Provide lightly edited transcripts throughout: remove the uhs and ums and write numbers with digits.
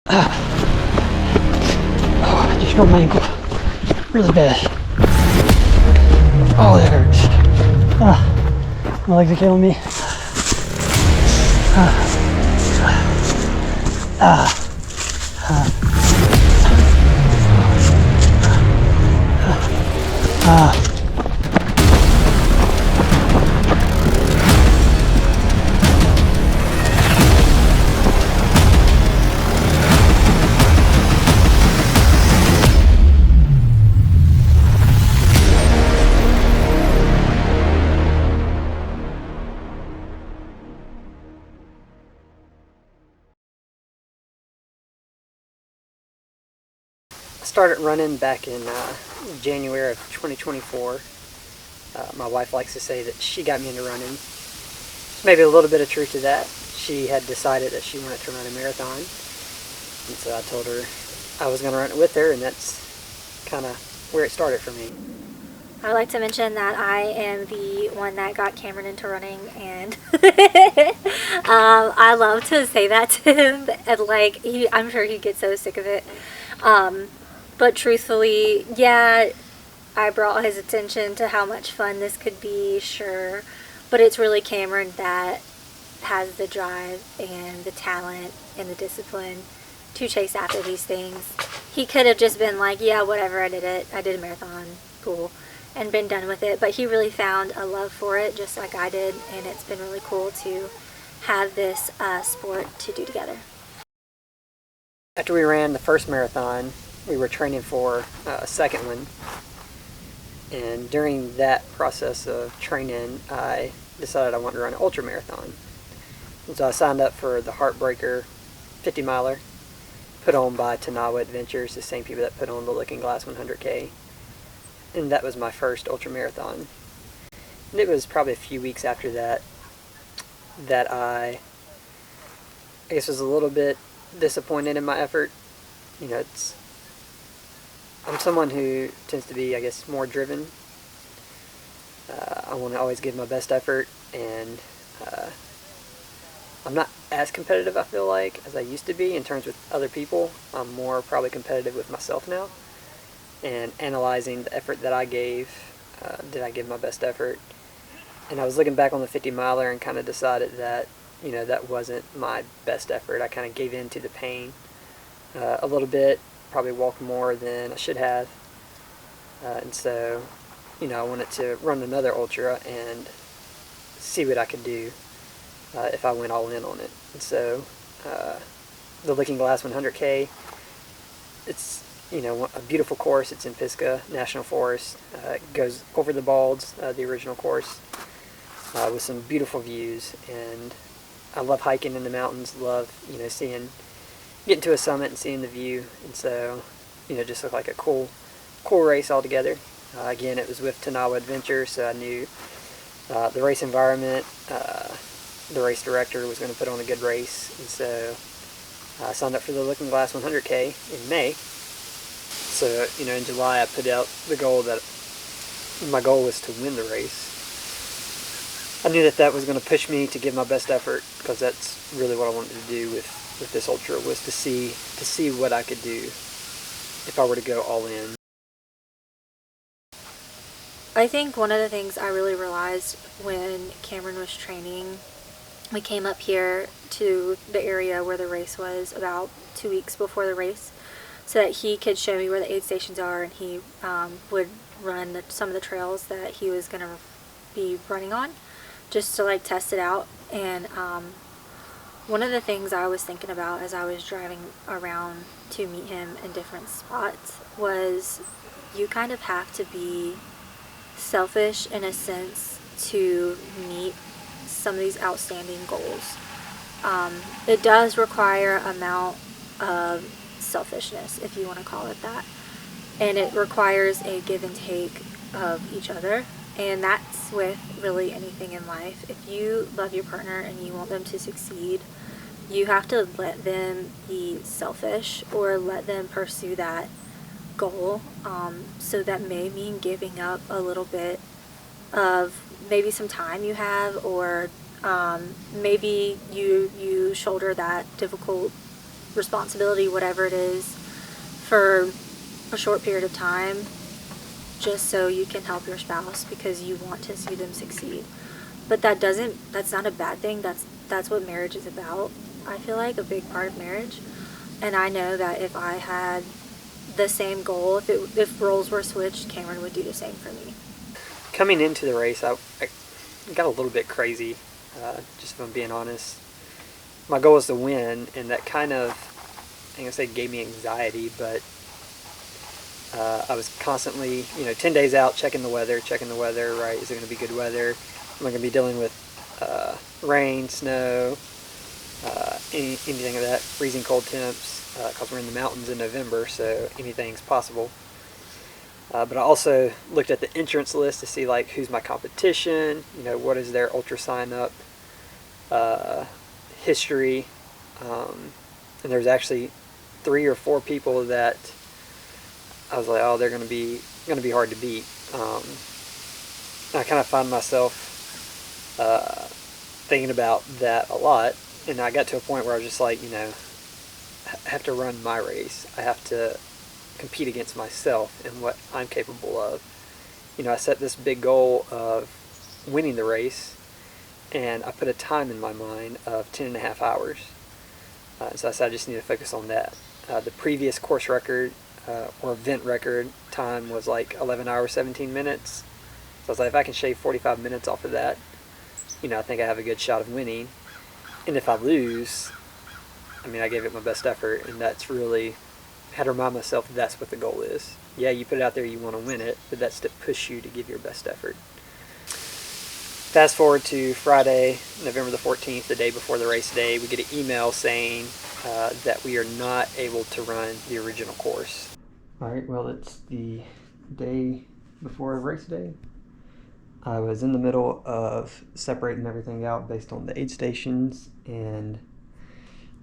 Oh, I just broke my ankle really bad. Oh, that hurts. My legs are killing me. I started running back in January of 2024. My wife likes to say that she got me into running. Maybe a little bit of truth to that. She had decided that she wanted to run a marathon, and so I told her I was going to run it with her, and that's kind of where it started for me. I would like to mention that I am the one that got Cameron into running, and I love to say that to him, and like I'm sure he'd get so sick of it. But truthfully, yeah, I brought his attention to how much fun this could be, sure, but it's really Cameron that has the drive and the talent and the discipline to chase after these things. He could have just been like, yeah, whatever, I did it. I did a marathon, cool, and been done with it. But he really found a love for it, just like I did, and it's been really cool to have this sport to do together. After we ran the first marathon, we were training for a second one. And during that process of training, I decided I wanted to run an ultra marathon. And so I signed up for the Heartbreaker 50 miler, put on by Tanawa Adventures, the same people that put on the Looking Glass 100K. And that was my first ultra marathon. And it was probably a few weeks after that that I guess was a little bit disappointed in my effort. You know, I'm someone who tends to be, I guess, more driven. I want to always give my best effort, and I'm not as competitive, I feel like, as I used to be in terms with other people. I'm more probably competitive with myself now, and analyzing the effort that I gave. Did I give my best effort? And I was looking back on the 50 miler and kind of decided that, you know, that wasn't my best effort. I kind of gave in to the pain a little bit, probably walked more than I should have. And so, you know, I wanted to run another ultra and see what I could do if I went all in on it. And so, the Looking Glass 100K, it's, you know, a beautiful course. It's in Pisgah National Forest. It goes over the Balds, the original course, with some beautiful views. And I love hiking in the mountains. Love, you know, getting to a summit and seeing the view. And so, you know, just looked like a cool race altogether. Again, it was with Tanawa Adventure, so I knew the race environment, the race director was going to put on a good race, and so I signed up for the Looking Glass 100K in May. So, you know, in July I put out the goal that my goal was to win the race. I knew that was going to push me to give my best effort, because that's really what I wanted to do with this ultra, was to see what I could do if I were to go all in. I think one of the things I really realized when Cameron was training, we came up here to the area where the race was about 2 weeks before the race, so that he could show me where the aid stations are, and he would run some of the trails that he was going to be running on, just to like test it out. And one of the things I was thinking about as I was driving around to meet him in different spots was, you kind of have to be selfish in a sense to meet some of these outstanding goals. It does require an amount of selfishness, if you want to call it that, and it requires a give and take of each other. And that's with really anything in life. If you love your partner and you want them to succeed, you have to let them be selfish, or let them pursue that goal. So that may mean giving up a little bit of maybe some time you have, or maybe you shoulder that difficult responsibility, whatever it is, for a short period of time, just so you can help your spouse because you want to see them succeed. But that's not a bad thing. That's what marriage is about. I feel like a big part of marriage. And I know that if I had the same goal, if roles were switched, Cameron would do the same for me. Coming into the race, I got a little bit crazy, just if I'm being honest. My goal was to win, and that kind of, I'm going to say gave me anxiety, but I was constantly, 10 days out, checking the weather, right? Is it going to be good weather? Am I going to be dealing with rain, snow, anything of that, freezing cold temps, because we're in the mountains in November, so anything's possible. But I also looked at the entrance list to see like who's my competition, what is their ultra sign up history, and there's actually 3 or 4 people that I was like, oh, they're gonna be hard to beat. I kind of find myself thinking about that a lot, and I got to a point where I was just like, I have to run my race. I have to compete against myself and what I'm capable of. I set this big goal of winning the race, and I put a time in my mind of 10.5 hours. So I said I just need to focus on that. The previous course record or event record time was like 11 hours 17 minutes. So I was like, if I can shave 45 minutes off of that, I think I have a good shot of winning. And if I lose, I gave it my best effort, and that's really had to remind myself that's what the goal is. Yeah, you put it out there, you want to win it, but that's to push you to give your best effort. Fast forward to Friday, November the 14th, the day before the race day, we get an email saying that we are not able to run the original course. All right, well, it's the day before race day. I was in the middle of separating everything out based on the aid stations, and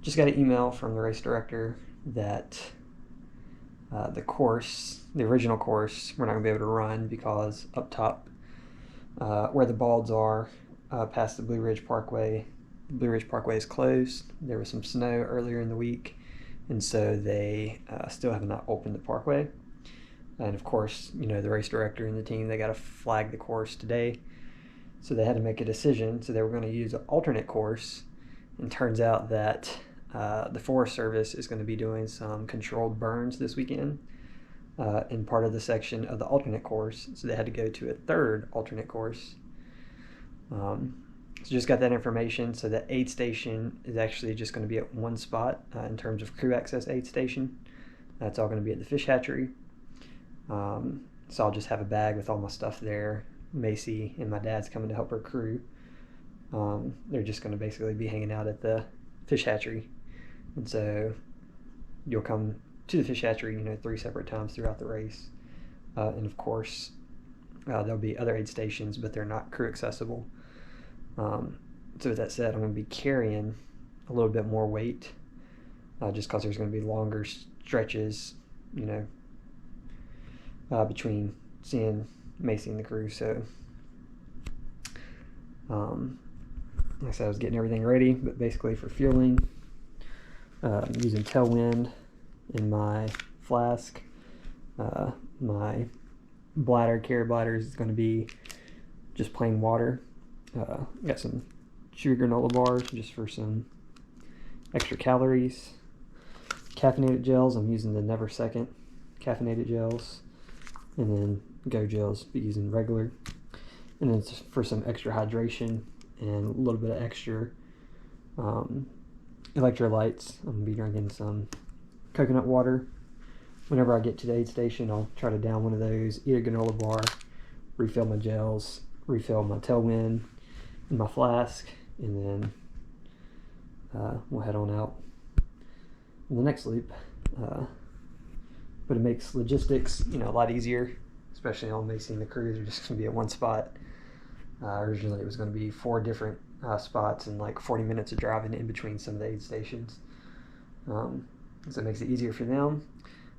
just got an email from the race director that the original course, we're not going to be able to run because up top where the balds are past the Blue Ridge Parkway is closed. There was some snow earlier in the week, and so they still have not opened the parkway. And of course, the race director and the team, they got to flag the course today, so they had to make a decision. So they were going to use an alternate course, and turns out that the Forest Service is going to be doing some controlled burns this weekend in part of the section of the alternate course, so they had to go to a third alternate course. So just got that information. So the aid station is actually just going to be at one spot in terms of crew access aid station. That's all going to be at the fish hatchery. So I'll just have a bag with all my stuff there. Macy and my dad's coming to help her crew. They're just going to basically be hanging out at the fish hatchery. And so you'll come to the fish hatchery, 3 separate times throughout the race. And of course, there'll be other aid stations, but they're not crew accessible. So with that said, I'm going to be carrying a little bit more weight, just because there's going to be longer stretches, between seeing Macy and the crew. So, like I said, I was getting everything ready, but basically for fueling, using tailwind in my flask. My carry bladder is going to be just plain water. Got some chewy granola bars just for some extra calories. Caffeinated gels, I'm using the Never Second caffeinated gels, and then Go gels, but using regular. And then for some extra hydration and a little bit of extra electrolytes, I'm going to be drinking some coconut water. Whenever I get to the aid station, I'll try to down one of those, eat a granola bar, refill my gels, refill my tailwind in my flask, and then we'll head on out in the next loop. But it makes logistics, a lot easier, especially on Macy and the crew. They're just going to be at one spot. Originally, it was going to be 4 different spots and like 40 minutes of driving in between some of the aid stations. So it makes it easier for them.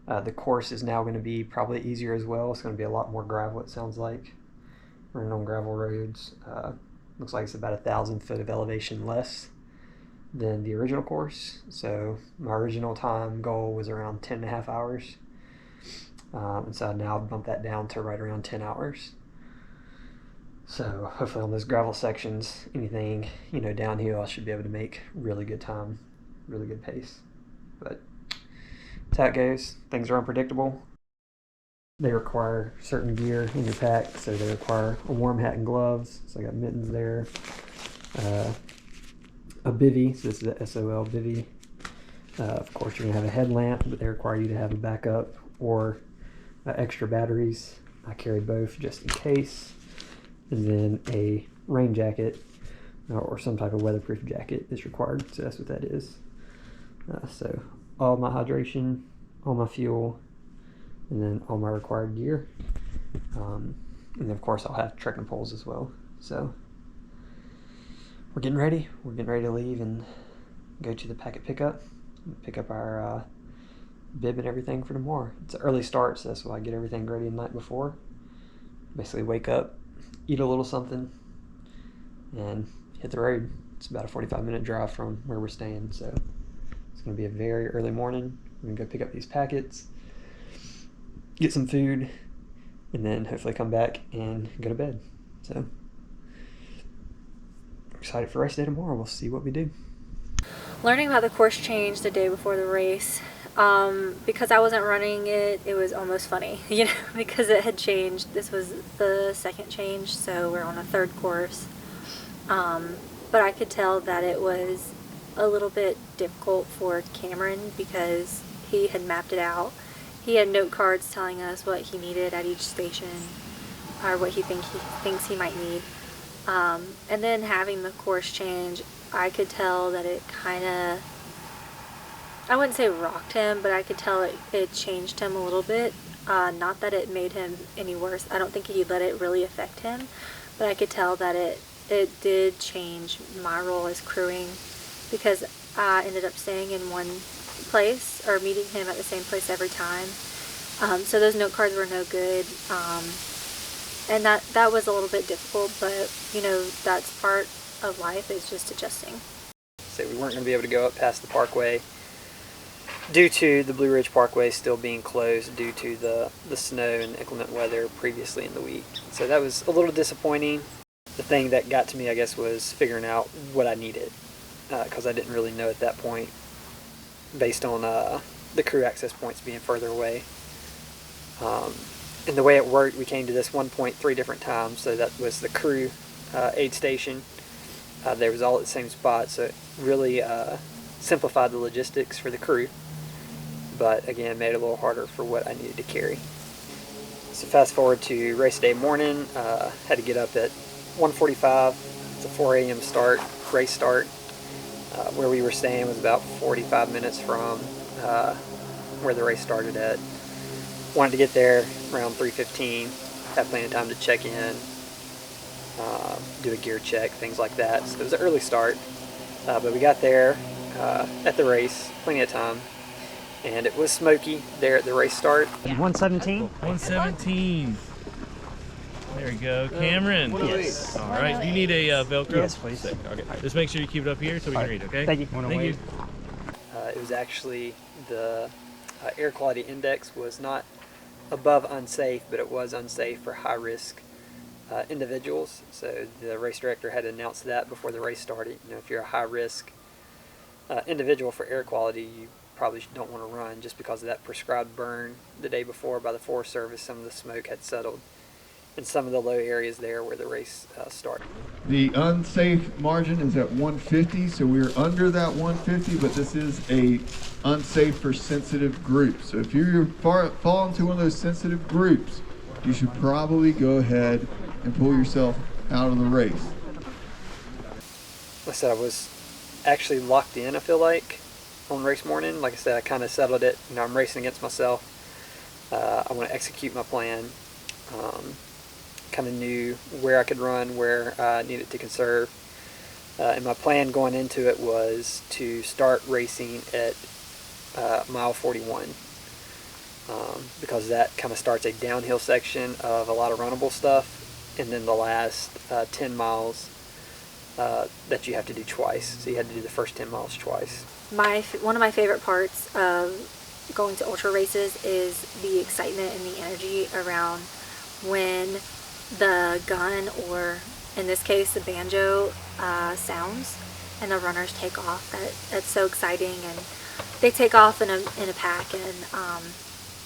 The course is now going to be probably easier as well. It's going to be a lot more gravel, it sounds like. Running on gravel roads. Looks like it's about 1,000 foot of elevation less than the original course. So my original time goal was around 10.5 hours. And so now I've bumped that down to right around 10 hours. So hopefully on those gravel sections, anything, downhill, I should be able to make really good time, really good pace. But that's how it goes. Things are unpredictable. They require certain gear in your pack, so they require a warm hat and gloves. So I got mittens there, a bivy, so this is the SOL bivy. Of course, you're gonna have a headlamp, but they require you to have a backup or extra batteries. I carried both just in case. And then a rain jacket or some type of weatherproof jacket is required, so that's what that is. So all my hydration, all my fuel, and then all my required gear. And then of course I'll have trekking poles as well. So we're getting ready. We're getting ready to leave and go to the packet pickup and pick up our bib and everything for tomorrow. It's an early start, so that's why I get everything ready the night before. Basically wake up, eat a little something, and hit the road. It's about a 45-minute drive from where we're staying, so it's going to be a very early morning. We're going to go pick up these packets, get some food, and then hopefully come back and go to bed. So I'm excited for race day tomorrow. We'll see what we do. Learning about the course change the day before the race, because I wasn't running it, it was almost funny, because it had changed. This was the second change, so we're on a third course. But I could tell that it was a little bit difficult for Cameron because he had mapped it out. He had note cards telling us what he needed at each station, or what he thinks he might need. And then having the course change, I could tell that it kind of, I wouldn't say rocked him, but I could tell it changed him a little bit. Not that it made him any worse. I don't think he let it really affect him, but I could tell that it did change my role as crewing, because I ended up staying in one place or meeting him at the same place every time. So those note cards were no good. And that was a little bit difficult, but that's part of life, is just adjusting. So we weren't going to be able to go up past the parkway due to the Blue Ridge Parkway still being closed due to the snow and inclement weather previously in the week. So that was a little disappointing. The thing that got to me, I guess, was figuring out what I needed, because I didn't really know at that point, based on the crew access points being further away. And the way it worked, we came to this one point 3 different times, so that was the crew aid station. They was all at the same spot, so it really simplified the logistics for the crew, but again made it a little harder for what I needed to carry. So fast forward to race day morning, had to get up at 1:45. It's a 4 a.m. start, race start. Where we were staying was about 45 minutes from where the race started at. Wanted to get there around 3:15, have plenty of time to check in, do a gear check, things like that. So it was an early start, but we got there at the race, plenty of time, and it was smoky there at the race start. 117? 117. There we go. Cameron. Yes. All right. Do you need a Velcro? Yes, please. Sick. Okay. Just make sure you keep it up here so we can read, okay? Thank you. Thank you. It was actually the air quality index was not above unsafe, but it was unsafe for high-risk individuals. So the race director had announced that before the race started. If you're a high-risk individual for air quality, you probably don't want to run, just because of that prescribed burn the day before by the Forest Service. Some of the smoke had settled in some of the low areas there where the race started. The unsafe margin is at 150, so we're under that 150, but this is a unsafe for sensitive groups. So if you fall into one of those sensitive groups, you should probably go ahead and pull yourself out of the race. Like I said, I was actually locked in, I feel like, on race morning. Like I said, I kind of settled it. I'm racing against myself. I want to execute my plan. Kind of knew where I could run, where I needed to conserve. And my plan going into it was to start racing at mile 41, because that kind of starts a downhill section of a lot of runnable stuff, and then the last 10 miles that you have to do twice. So you had to do the first 10 miles twice. One of my favorite parts of going to ultra races is the excitement and the energy around when the gun, or in this case the banjo, sounds and the runners take off. That's so exciting, and they take off in a pack, and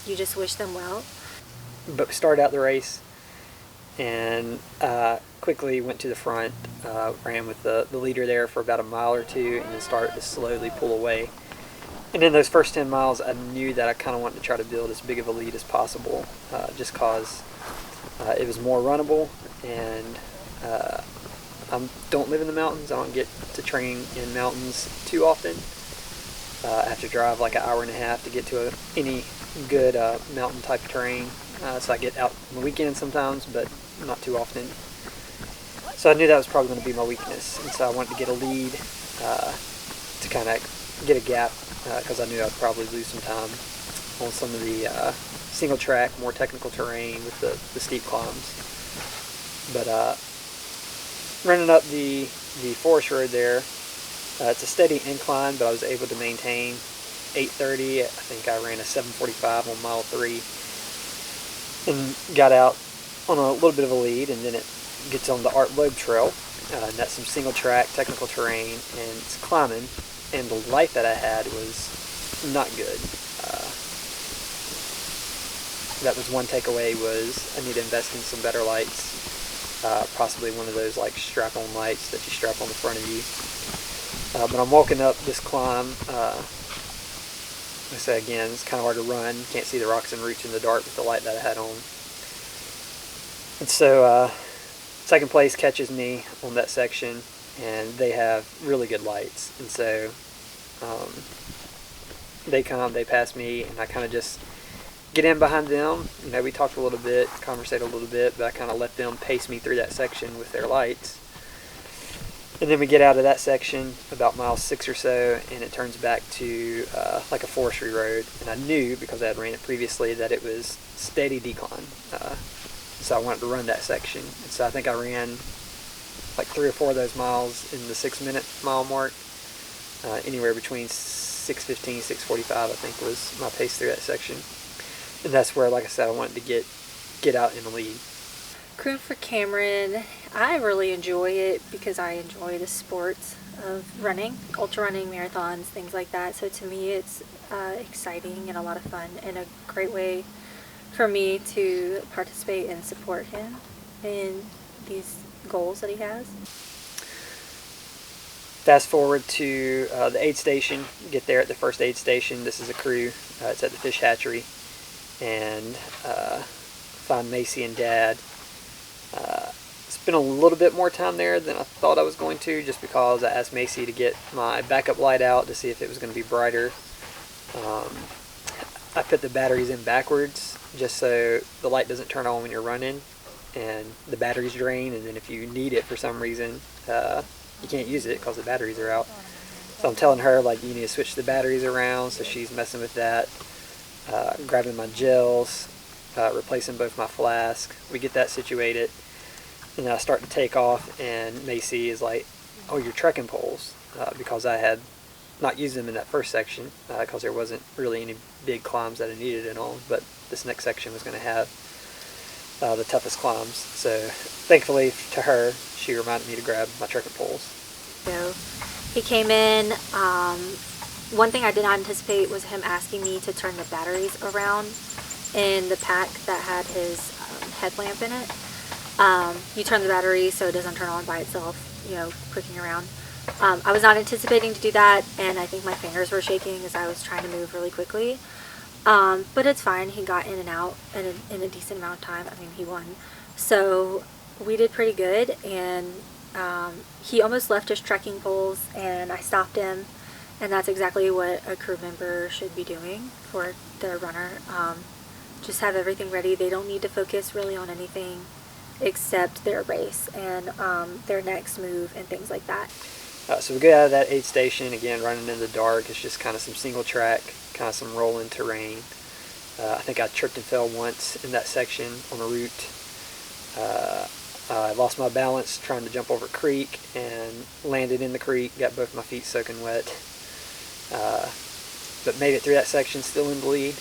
you just wish them well. But we started out the race and quickly went to the front, ran with the leader there for about a mile or two, and then started to slowly pull away. And in those first 10 miles, I knew that I kind of wanted to try to build as big of a lead as possible, just because it was more runnable, and I don't live in the mountains. I don't get to train in mountains too often. I have to drive like an hour and a half to get to any good mountain type of terrain. So I get out on the weekends sometimes, but not too often. So I knew that was probably going to be my weakness, and so I wanted to get a lead to kind of get a gap, because I knew I'd probably lose some time on some of the single track, more technical terrain with the steep climbs. But running up the forest road there, it's a steady incline, but I was able to maintain 8:30. I think I ran a 7:45 on mile 3, and got out on a little bit of a lead, and then it gets on the Art Loeb Trail, and that's some single track technical terrain, and it's climbing, and the light that I had was not good. That was one takeaway, was I need to invest in some better lights, possibly one of those like strap-on lights that you strap on the front of you. But I'm walking up this climb. I say again, it's kind of hard to run. You can't see the rocks and roots in the dark with the light that I had on. And so second place catches me on that section, and they have really good lights. And so they pass me, and I kind of just get in behind them. You know, we talked a little bit, conversate a little bit, but I kind of let them pace me through that section with their lights. And then we get out of that section about mile 6 or so, and it turns back to like a forestry road. And I knew, because I had ran it previously, that it was steady decline. So I wanted to run that section. And so I think I ran like 3 or 4 of those miles in the 6-minute mile mark. Anywhere between 6:15, 6:45, I think, was my pace through that section. And that's where, like I said, I wanted to get out in the lead. Crew for Cameron, I really enjoy it because I enjoy the sports of running, ultra running, marathons, things like that. So to me, it's exciting and a lot of fun, and a great way for me to participate and support him in these goals that he has. Fast forward to the aid station. Get there at the first aid station. This is a crew. It's at the fish hatchery, and find Macy and Dad. Spent a little bit more time there than I thought I was going to, just because I asked Macy to get my backup light out to see if it was going to be brighter. I put the batteries in backwards just so the light doesn't turn on when you're running and the batteries drain, and then if you need it for some reason, you can't use it because the batteries are out. So I'm telling her, like, you need to switch the batteries around, so she's messing with that, grabbing my gels, replacing both my flask. We get that situated, and then I start to take off, and Macy is like, oh, your trekking poles, because I had not used them in that first section, because there wasn't really any big climbs that I needed it on, but this next section was going to have the toughest climbs. So thankfully to her, she reminded me to grab my trekking poles. So he came in. One thing I did not anticipate was him asking me to turn the batteries around in the pack that had his headlamp in it. You turn the battery so it doesn't turn on by itself, you know, clicking around. I was not anticipating to do that, and I think my fingers were shaking as I was trying to move really quickly. But it's fine. He got in and out in a decent amount of time. I mean, he won. So we did pretty good, and he almost left his trekking poles, and I stopped him, and that's exactly what a crew member should be doing for their runner. Just have everything ready. They don't need to focus really on anything except their race and their next move and things like that. So we get out of that aid station, again, running in the dark. It's just kind of some single track, kind of some rolling terrain. I think I tripped and fell once in that section on a route. I lost my balance trying to jump over a creek and landed in the creek, got both my feet soaking wet. But made it through that section still in the lead.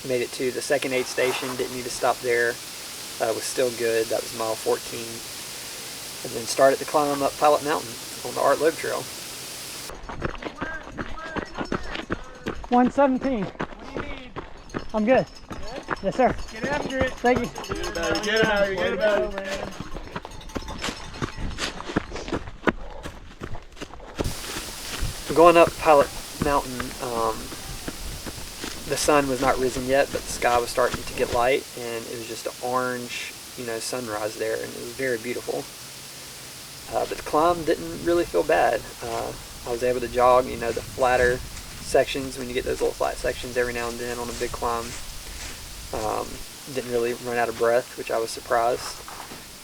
Made it to the second aid station, didn't need to stop there. Was still good, that was mile 14. And then started to climb up Pilot Mountain on the Art Loeb Trail. 117. What do you need? I'm good. Yes, sir. Get after it. Thank you. Get about it, get about it. Going up Pilot Mountain, the sun was not risen yet, but the sky was starting to get light, and it was just an orange, sunrise there, and it was very beautiful. But the climb didn't really feel bad. I was able to jog, the flatter sections when you get those little flat sections every now and then on a big climb. Didn't really run out of breath, which I was surprised.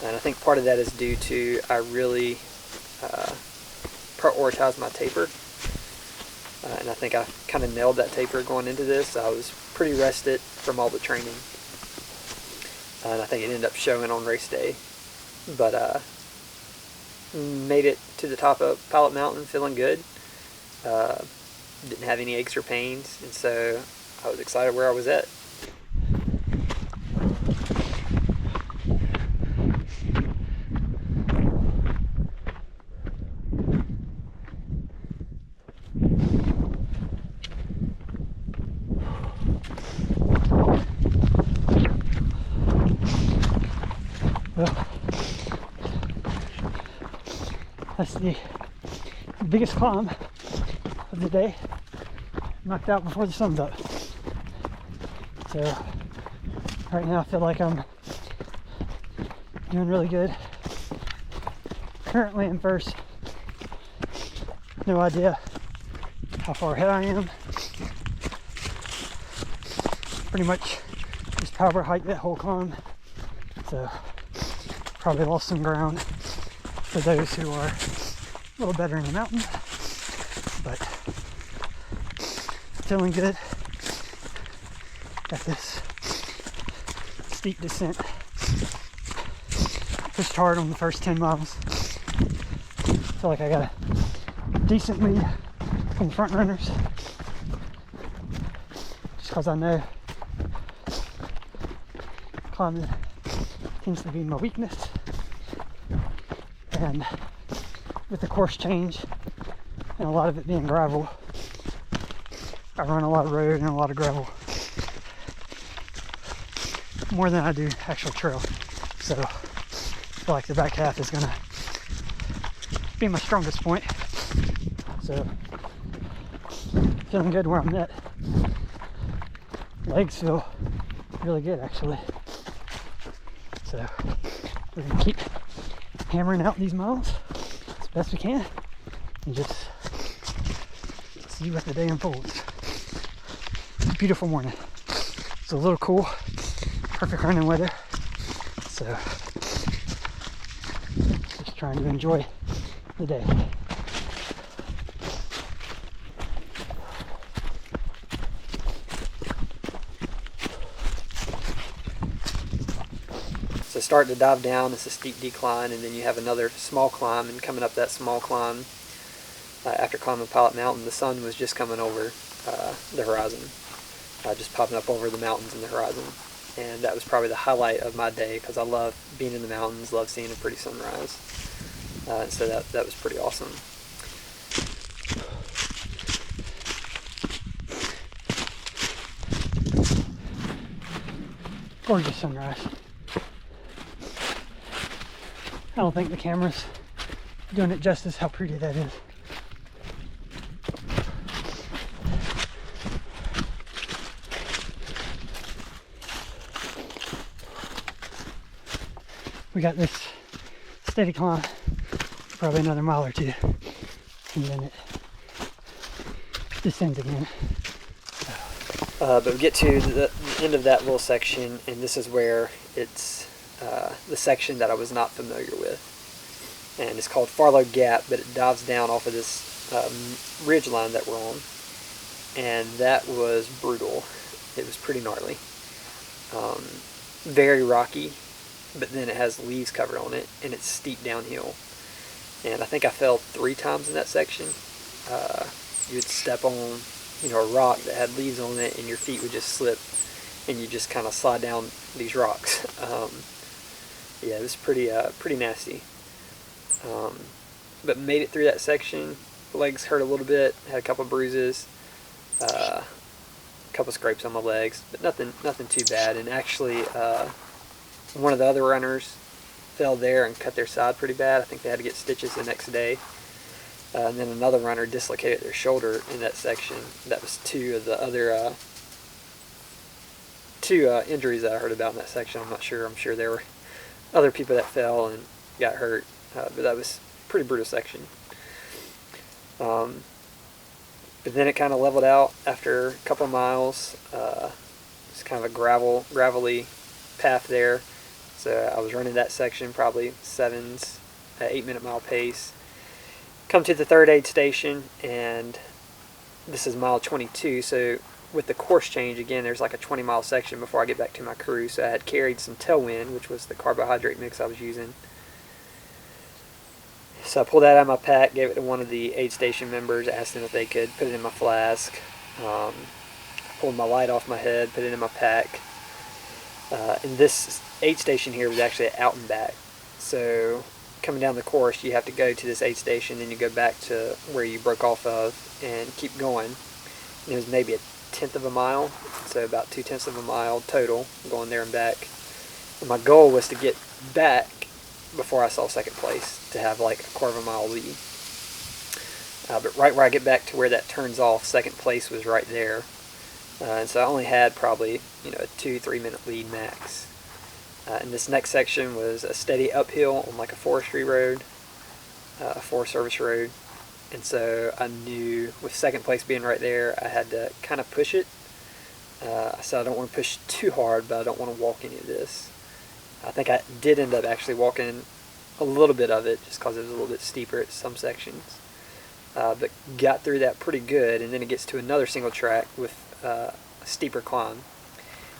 And I think part of that is due to I really prioritized my taper. And I think I kind of nailed that taper going into this. I was pretty rested from all the training. And I think it ended up showing on race day. But made it to the top of Pilot Mountain feeling good. Didn't have any aches or pains. And so I was excited where I was at. Well, that's the biggest climb of the day. Knocked out before the sun's up. So right now I feel like I'm doing really good. Currently in first. No idea how far ahead I am. Pretty much just power hiked that whole climb. So probably lost some ground for those who are a little better in the mountain, but feeling good. Got this steep descent. Pushed hard on the first 10 miles. Feel like I got a decent lead from the front runners, just because I know climbing tends to be my weakness, and with the course change and a lot of it being gravel, I run a lot of road and a lot of gravel, more than I do actual trail. So I feel like the back half is gonna be my strongest point. So feeling good where I'm at. Legs feel really good actually. So we're gonna keep hammering out these miles as best we can and just see what the day unfolds. Beautiful morning. It's a little cool, perfect running weather. So just trying to enjoy the day. So starting to dive down, it's a steep decline, and then you have another small climb, and coming up that small climb, after climbing Pilot Mountain, the sun was just coming over the horizon, just popping up over the mountains and the horizon. And that was probably the highlight of my day, because I love being in the mountains, love seeing a pretty sunrise. So that was pretty awesome. Gorgeous sunrise. I don't think the camera's doing it justice how pretty that is. We got this steady climb, probably another mile or two, and then it descends again. But we get to the end of that little section, and this is where it's the section that I was not familiar with. And it's called Farlow Gap, but it dives down off of this ridge line that we're on. And that was brutal. It was pretty gnarly. Very rocky. but then it has leaves covered on it, and it's steep downhill. And I think I fell 3 times in that section. You would step on, a rock that had leaves on it, and your feet would just slip, and you just kind of slide down these rocks. Yeah, it was pretty nasty. But made it through that section. Legs hurt a little bit. Had a couple bruises, a couple scrapes on my legs, but nothing too bad. And actually, one of the other runners fell there and cut their side pretty bad. I think they had to get stitches the next day. And then another runner dislocated their shoulder in that section. That was 2 of the other injuries that I heard about in that section. I'm not sure. I'm sure there were other people that fell and got hurt, but that was a pretty brutal section. But then it kind of leveled out after a couple of miles. It's kind of a gravelly path there. So I was running that section, probably 7s, 8-minute mile pace. Come to the third aid station, and this is mile 22. So with the course change, again, there's like a 20-mile section before I get back to my crew. So I had carried some Tailwind, which was the carbohydrate mix I was using. So I pulled that out of my pack, gave it to one of the aid station members, asked them if they could put it in my flask. Pulled my light off my head, put it in my pack. And this aid station here was actually out and back. So coming down the course, you have to go to this aid station, then you go back to where you broke off of and keep going. And it was maybe a 1/10 of a mile, so about 2/10 of a mile total, going there and back. And my goal was to get back before I saw second place, to have like a 1/4 of a mile lead. But right where I get back to where that turns off, second place was right there. And so I only had probably, a 2-3 minute lead max. And this next section was a steady uphill on like a forestry road, a Forest Service road. And so I knew with second place being right there, I had to kind of push it. I said I don't want to push too hard, but I don't want to walk any of this. I think I did end up actually walking a little bit of it, just because it was a little bit steeper at some sections. But got through that pretty good, and then it gets to another single track with a steeper climb.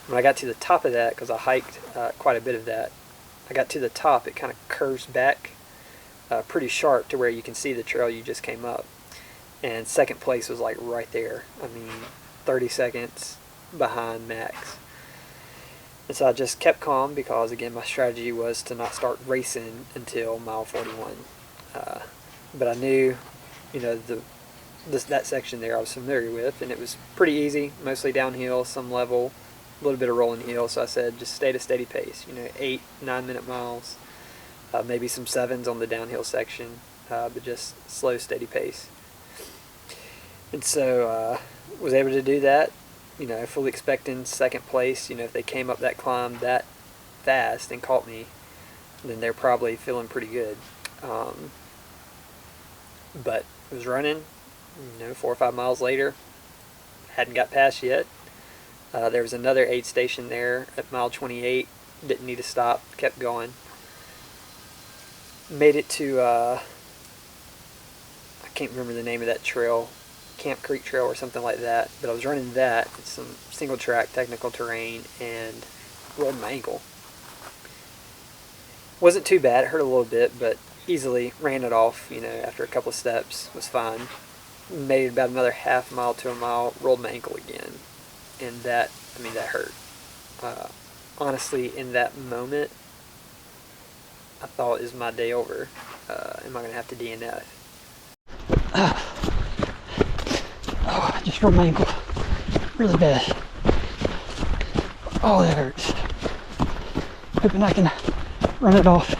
When I got to the top of that, because I hiked quite a bit of that, I got to the top, it kind of curves back pretty sharp to where you can see the trail you just came up. And second place was like right there. 30 seconds behind Max. And so I just kept calm, because again, my strategy was to not start racing until mile 41. But I knew, that section there I was familiar with, and it was pretty easy, mostly downhill, some level, a little bit of rolling hill. So I said, just stay at a steady pace, 8-9 minute miles, maybe some 7s on the downhill section, but just slow, steady pace. And so was able to do that, fully expecting second place. If they came up that climb that fast and caught me, then they're probably feeling pretty good. But I was running, 4 or 5 miles later, hadn't got past yet. There was another aid station there at mile 28, didn't need to stop, kept going. Made it to, I can't remember the name of that trail, Camp Creek Trail or something like that, but I was running that, it's some single track technical terrain, and rolled my ankle. Wasn't too bad, it hurt a little bit, but easily ran it off, after a couple of steps, was fine. Made it about another half mile to a mile, rolled my ankle again, and that hurt. Honestly, in that moment, I thought, is my day over? Am I going to have to DNF? Oh, I just rolled my ankle really bad. Oh, that hurts. Hoping I can run it off.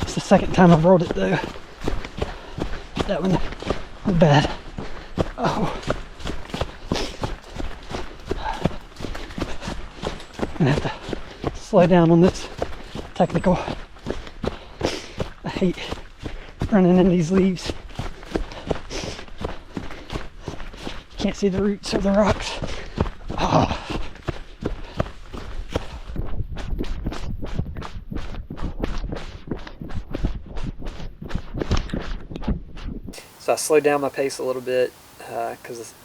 It's the second time I've rolled it though. That one was bad. Oh. I'm gonna have to slow down on this technical. I hate running in these leaves. Can't see the roots of the rocks. Oh. So I slowed down my pace a little bit,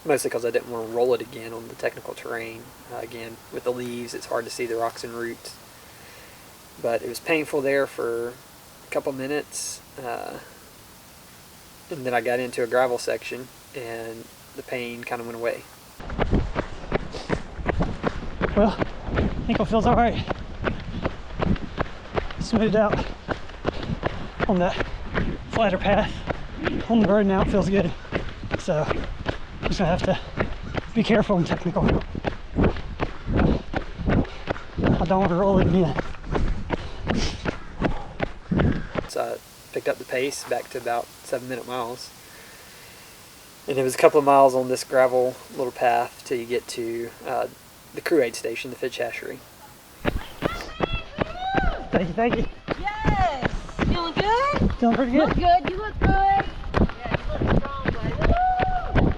mostly because I didn't want to roll it again on the technical terrain. Again, with the leaves, it's hard to see the rocks and roots. but it was painful there for a couple minutes, and then I got into a gravel section and the pain kind of went away. Well, ankle feels all right. Smoothed out on that flatter path. On the road now it feels good. So I'm just gonna have to be careful and technical. I don't want to roll it again. So I picked up the pace back to about 7-minute miles. And it was a couple of miles on this gravel little path till you get to the crew aid station, the fish hatchery. Thank you, thank you. Yes! Feeling good? Feeling pretty Look good. good, you look good. Yeah, you look strong, buddy. Woo!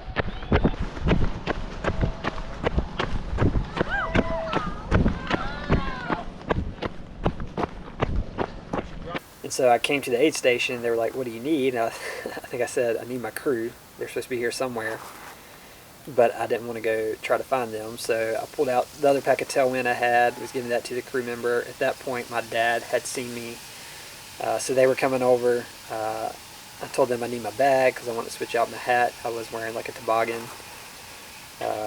And so I came to the aid station, they were like, what do you need? And I think I said, I need my crew. They're supposed to be here somewhere. But I didn't want to go try to find them, so I pulled out the other pack of tailwind I had, was giving that to the crew member. At that point, my dad had seen me, so they were coming over. I told them I need my bag because I wanted to switch out my hat. I was wearing like a toboggan.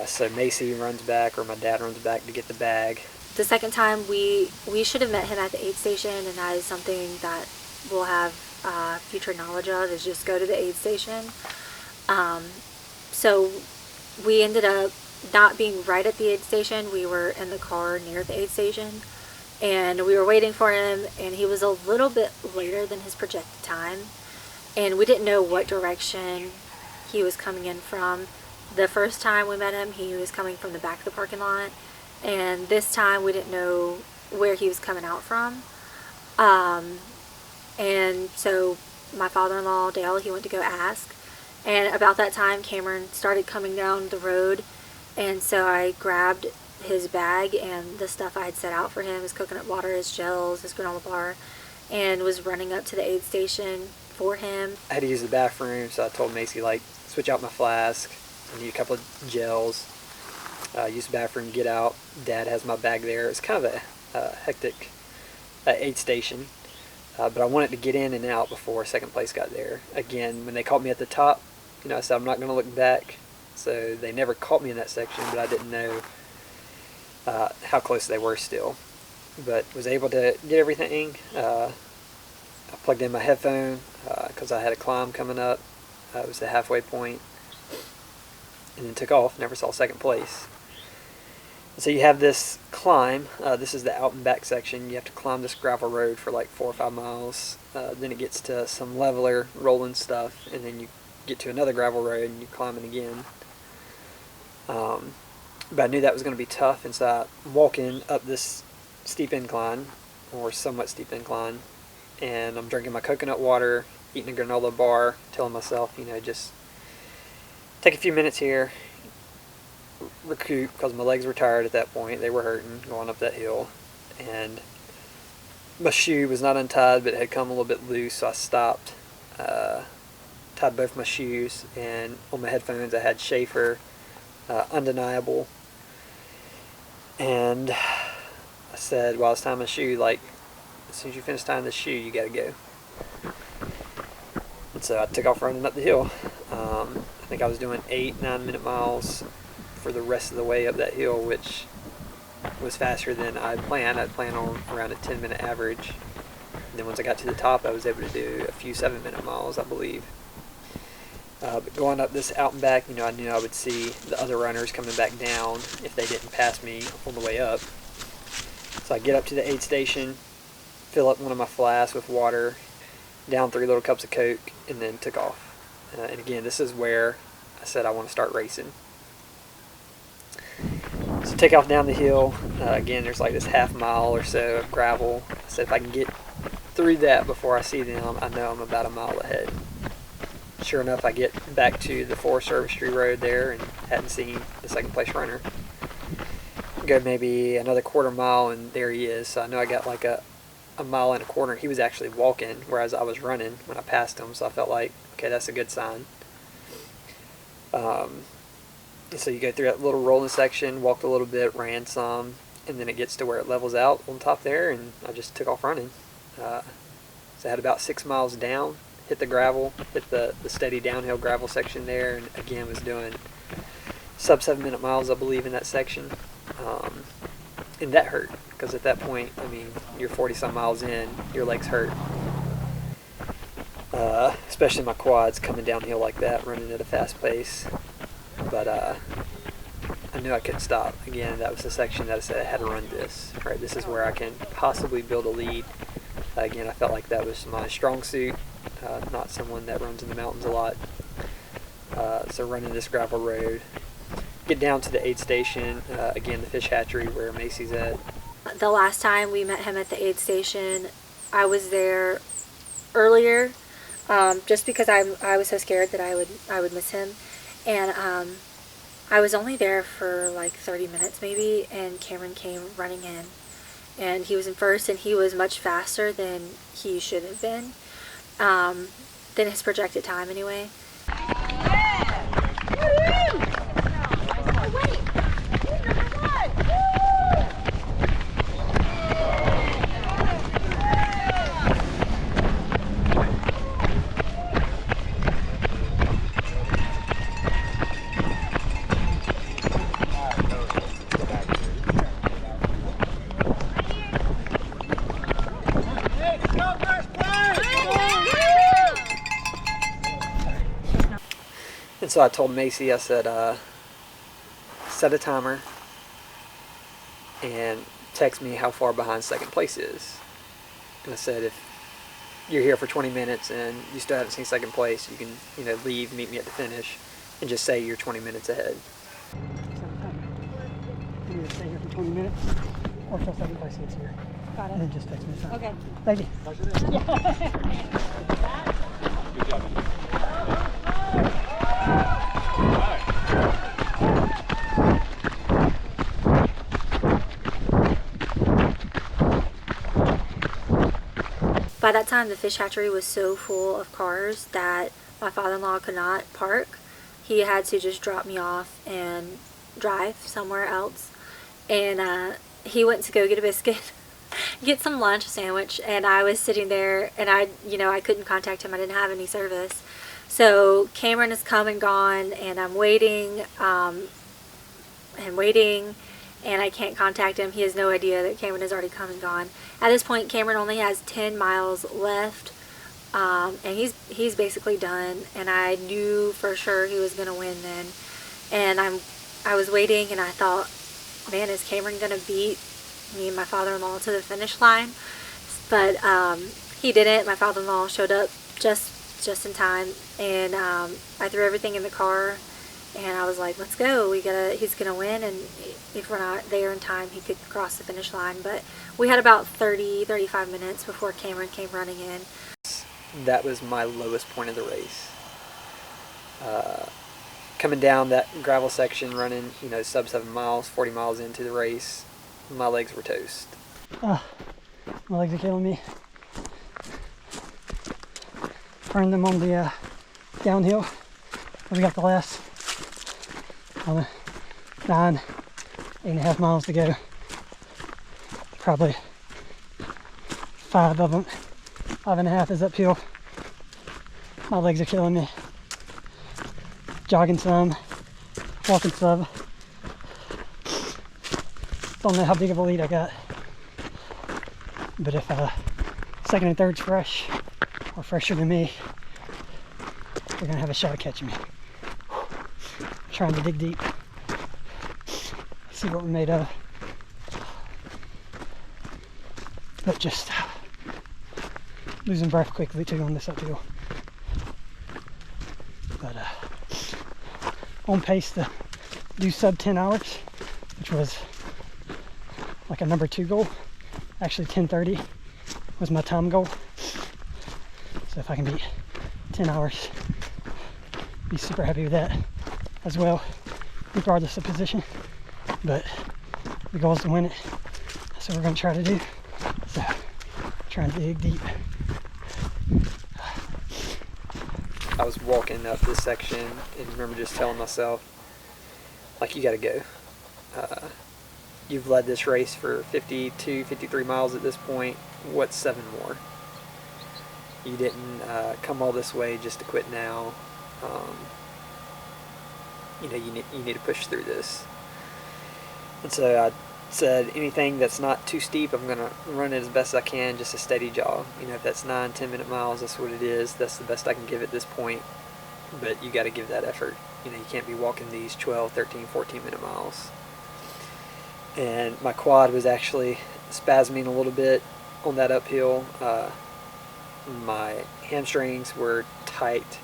So Macy runs back, or my dad runs back to get the bag. The second time, we should have met him at the aid station, and that is something that we'll have future knowledge of, is just go to the aid station. So we ended up not being right at the aid station. We were in the car near the aid station, and we were waiting for him, and he was a little bit later than his projected time, and we didn't know what direction he was coming in from. The first time we met him, he was coming from the back of the parking lot, and this time we didn't know where he was coming out from. And so my father-in-law, Dale, he went to go ask. And about that time, Cameron started coming down the road, and so I grabbed his bag and the stuff I had set out for him, his coconut water, his gels, his granola bar, and was running up to the aid station for him. I had to use the bathroom, so I told Macy, like, switch out my flask. I need a couple of gels. Use the bathroom, get out. Dad has my bag there. It's kind of a hectic aid station. But I wanted to get in and out before second place got there. Again, when they caught me at the top, I said I'm not going to look back. So they never caught me in that section, but I didn't know how close they were still. But was able to get everything. I plugged in my headphone because I had a climb coming up. It was the halfway point. And then took off. Never saw second place. So you have this climb. This is the out and back section. You have to climb this gravel road for like 4 or 5 miles. Then it gets to some leveler, rolling stuff, and then you get to another gravel road and you climb it again. But I knew that was going to be tough, and so I'm walking up this steep incline, or somewhat steep incline, and I'm drinking my coconut water, eating a granola bar, telling myself, just take a few minutes here, recoup, because my legs were tired at that point. They were hurting going up that hill, and my shoe was not untied, but it had come a little bit loose, so I stopped, tied both my shoes, and on my headphones I had Schaefer Undeniable, and I said while I was tying my shoe, like, as soon as you finish tying the shoe, you gotta go. And so I took off running up the hill. I think I was doing 8-9 minute miles for the rest of the way up that hill, which was faster than I planned. I'd planned on around a 10-minute average. And then once I got to the top, I was able to do a few 7-minute miles, I believe. But going up this out and back, I knew I would see the other runners coming back down if they didn't pass me on the way up. So I get up to the aid station, fill up one of my flasks with water, down 3 little cups of Coke, and then took off. And again, this is where I said I want to start racing. So take off down the hill. Again, there's like this half mile or so of gravel. I said if I can get through that before I see them, I know I'm about a mile ahead. Sure enough, I get back to the Forest Service Street Road there and hadn't seen the second place runner. Go maybe another quarter mile and there he is. So I know I got like a mile and a quarter. He was actually walking, whereas I was running when I passed him, so I felt like, okay, that's a good sign. And so you go through that little rolling section, walked a little bit, ran some, and then it gets to where it levels out on top there, and I just took off running. So I had about 6 miles down, hit the gravel, hit the steady downhill gravel section there, and again was doing sub 7-minute miles, I believe, in that section. And that hurt, because at that point, I mean, you're 40 some miles in, your legs hurt. Especially my quads coming downhill like that, running at a fast pace. But I knew I couldn't stop. Again, that was the section that I said I had to run this. Right, this is where I can possibly build a lead. Again, I felt like that was my strong suit, not someone that runs in the mountains a lot. So running this gravel road, get down to the aid station, again, the fish hatchery where Macy's at. The last time we met him at the aid station, I was there earlier, just because I was so scared that I would miss him, and I was only there for like 30 minutes maybe, and Cameron came running in, and he was in first, and he was much faster than he should have been, than his projected time anyway. And so I told Macy, I said, set a timer and text me how far behind second place is. And I said, if you're here for 20 minutes and you still haven't seen second place, you can, leave, meet me at the finish, and just say you're 20 minutes ahead. You either stay here for 20 minutes or till second place gets here. Got it. And then just text me. Okay. Thank you. Good job. By that time, the fish hatchery was so full of cars that my father-in-law could not park. He had to just drop me off and drive somewhere else. And he went to go get a biscuit, get some lunch, a sandwich, and I was sitting there, and I couldn't contact him. I didn't have any service. So Cameron has come and gone, and I'm waiting, and I can't contact him. He has no idea that Cameron has already come and gone. At this point, Cameron only has 10 miles left, and he's basically done, and I knew for sure he was going to win then. And I was waiting, and I thought, man, is Cameron going to beat me and my father-in-law to the finish line? But he didn't. My father-in-law showed up just in time, and I threw everything in the car, and I was like, let's go. He's gonna win, and if we're not there in time, he could cross the finish line. But we had about 35 minutes before Cameron came running in. That was my lowest point of the race. Coming down that gravel section, running, sub 7 miles, 40 miles into the race, my legs were toast. My legs are killing me. Burned them on the downhill. We got the last 8.5 miles to go. Probably 5 of them, 5.5 is uphill. My legs are killing me. Jogging some, walking some. Don't know how big of a lead I got. But if second and third's fresh, or fresher than me, they're gonna have a shot at catching me. Trying to dig deep, see what we're made of. But just losing breath quickly too on this uphill. But on pace to do sub 10 hours, which was like a number 2 goal. Actually 10:30 was my time goal. So if I can beat 10 hours, be super happy with that as well, regardless of position. But the goal is to win it. That's what we're going to try to do. So trying to dig deep. I was walking up this section and remember just telling myself, like, you got to go. you've led this race for 52, 53 miles at this point. What's 7 more? You didn't come all this way just to quit now. You know, you need to push through this. And so I said, anything that's not too steep, I'm going to run it as best I can, just a steady jog. You know, if that's 9, 10-minute miles, that's what it is. That's the best I can give at this point. But you got to give that effort. You know, you can't be walking these 12, 13, 14-minute miles. And my quad was actually spasming a little bit on that uphill. My hamstrings were tight.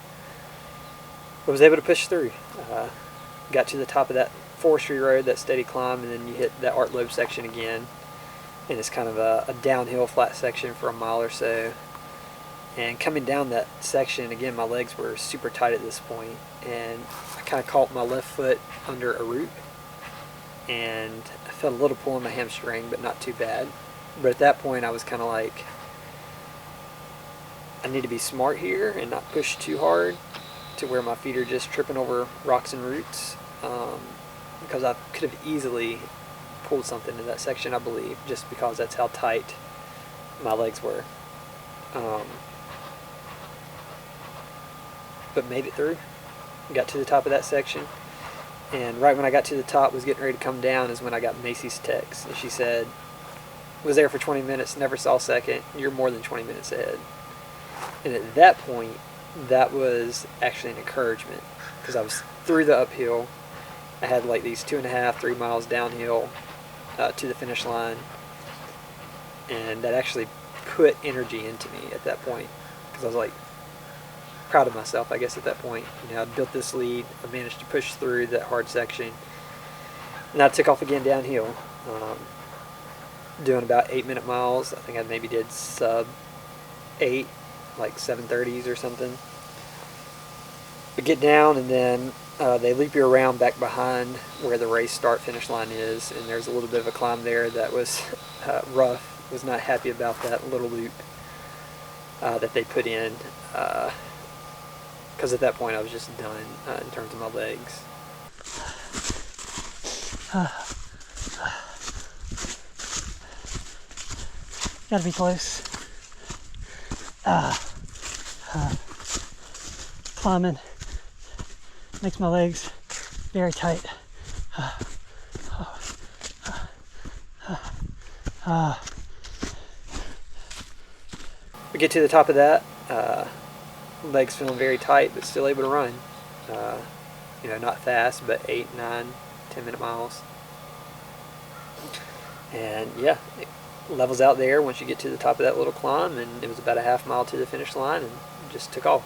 I was able to push through. Got to the top of that forestry road, that steady climb, and then you hit that Art Loeb section again. And it's kind of a downhill flat section for a mile or so. And coming down that section, again, my legs were super tight at this point, and I kind of caught my left foot under a root, and I felt a little pull in my hamstring, but not too bad. But at that point, I was kind of like, I need to be smart here and not push too hard to where my feet are just tripping over rocks and roots, because I could have easily pulled something in that section, I believe, just because that's how tight my legs were. But made it through. Got to the top of that section, and right when I got to the top, was getting ready to come down, is when I got Macy's text, and she said, was there for 20 minutes, never saw second, you're more than 20 minutes ahead. And at that point, that was actually an encouragement, because I was through the uphill. I had like these 2.5, 3 miles downhill to the finish line, and that actually put energy into me at that point, because I was like, proud of myself, I guess, at that point. You know, I built this lead, I managed to push through that hard section, and I took off again downhill, doing about 8-minute miles. I think I maybe did sub 8, like 7:30s or something. But get down, and then they loop you around back behind where the race start finish line is, and there's a little bit of a climb there that was rough. Was not happy about that little loop that they put in, because at that point I was just done in terms of my legs. Gotta be close. Climbing makes my legs very tight. We get to the top of that, legs feeling very tight, but still able to run. You know, not fast, but 8, 9, 10-minute miles. And yeah, it levels out there once you get to the top of that little climb, and it was about a half mile to the finish line, and just took off.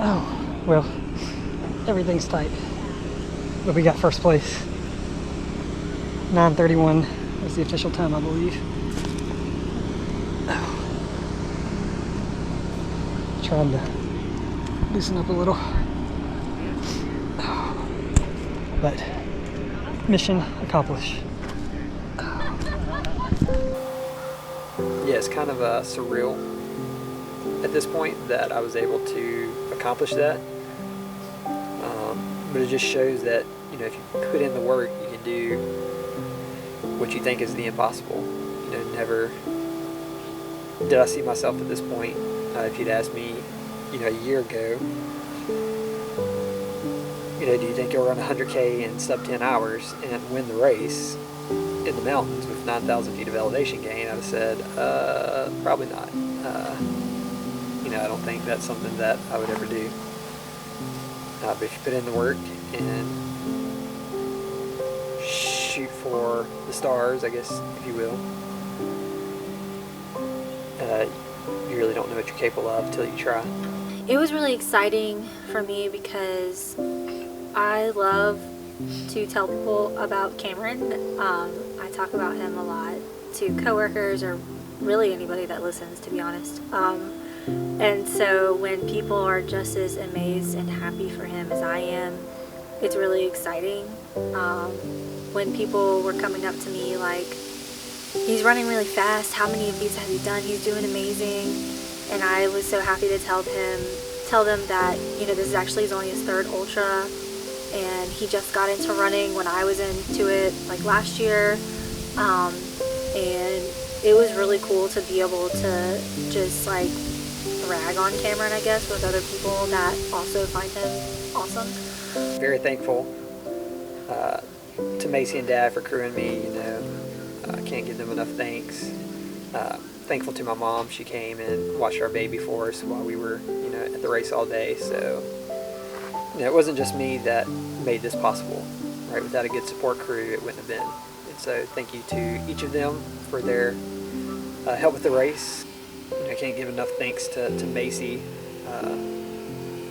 Oh, well, everything's tight. But we got first place. 9:31 was the official time, I believe. Oh. Trying to loosen up a little. Oh. But mission accomplished. Yeah, it's kind of surreal at this point that I was able to accomplish that. But it just shows that, you know, if you put in the work, you can do what you think is the impossible. You know, never did I see myself at this point. If you'd asked me, you know, a year ago, you know, do you think you'll run 100K in sub 10 hours and win the race in the mountains with 9,000 feet of elevation gain? I'd have said, probably not. You know, I don't think that's something that I would ever do. But if you put in the work and shoot for the stars, I guess, if you will. You really don't know what you're capable of until you try. It was really exciting for me because I love to tell people about Cameron. I talk about him a lot to coworkers or really anybody that listens, to be honest. And so when people are just as amazed and happy for him as I am, it's really exciting. When people were coming up to me like, he's running really fast, how many of these have you done? He's doing amazing. And I was so happy to tell them that, you know, this is actually only his third ultra, and he just got into running when I was into it like last year. And it was really cool to be able to just like brag on Cameron, I guess, with other people that also find him awesome. Very thankful to Macy and Dad for crewing me. You know, I can't give them enough thanks. Thankful to my mom. She came and watched our baby for us while we were, you know, at the race all day. So, you know, it wasn't just me that made this possible, right? Without a good support crew, it wouldn't have been. And so, thank you to each of them for their help with the race. You know, I can't give enough thanks to Macy,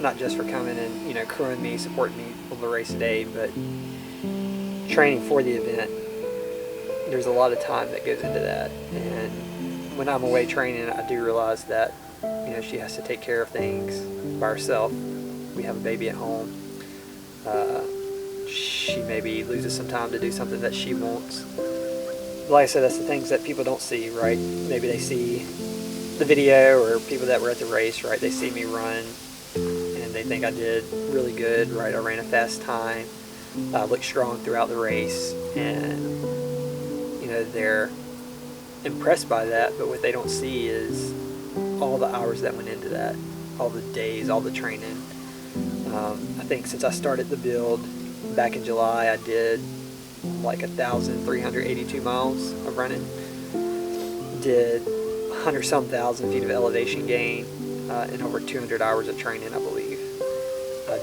not just for coming and, you know, crewing me, supporting me on the race day, but training for the event. There's a lot of time that goes into that, and when I'm away training, I do realize that, you know, she has to take care of things by herself. We have a baby at home. She maybe loses some time to do something that she wants. Like I said, that's the things that people don't see, right? Maybe they see the video, or people that were at the race, right? They see me run and they think I did really good, right? I ran a fast time, looked strong throughout the race, and, you know, they're impressed by that, but what they don't see is all the hours that went into that, all the days, all the training. I think since I started the build back in July, I did like 1,382 miles of running, did 100-some thousand feet of elevation gain, and over 200 hours of training, I believe.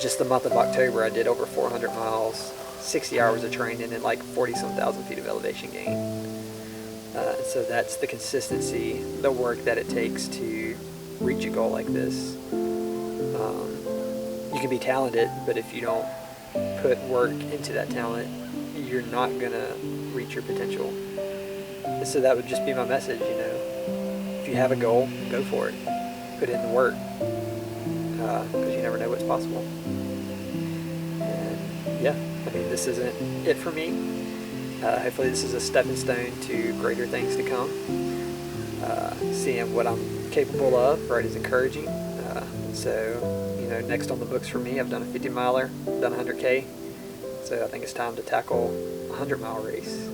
Just the month of October, I did over 400 miles, 60 hours of training, and like 40-some thousand feet of elevation gain. So that's the consistency, the work that it takes to reach a goal like this. You can be talented, but if you don't put work into that talent, you're not gonna reach your potential. And so that would just be my message, you know. If you have a goal, go for it. Put in the work, because you never know what's possible. And yeah, I mean, this isn't it for me. Hopefully this is a stepping stone to greater things to come. Seeing what I'm capable of, right, is encouraging. So, you know, next on the books for me, I've done a 50 miler, done 100K. So I think it's time to tackle a 100-mile race.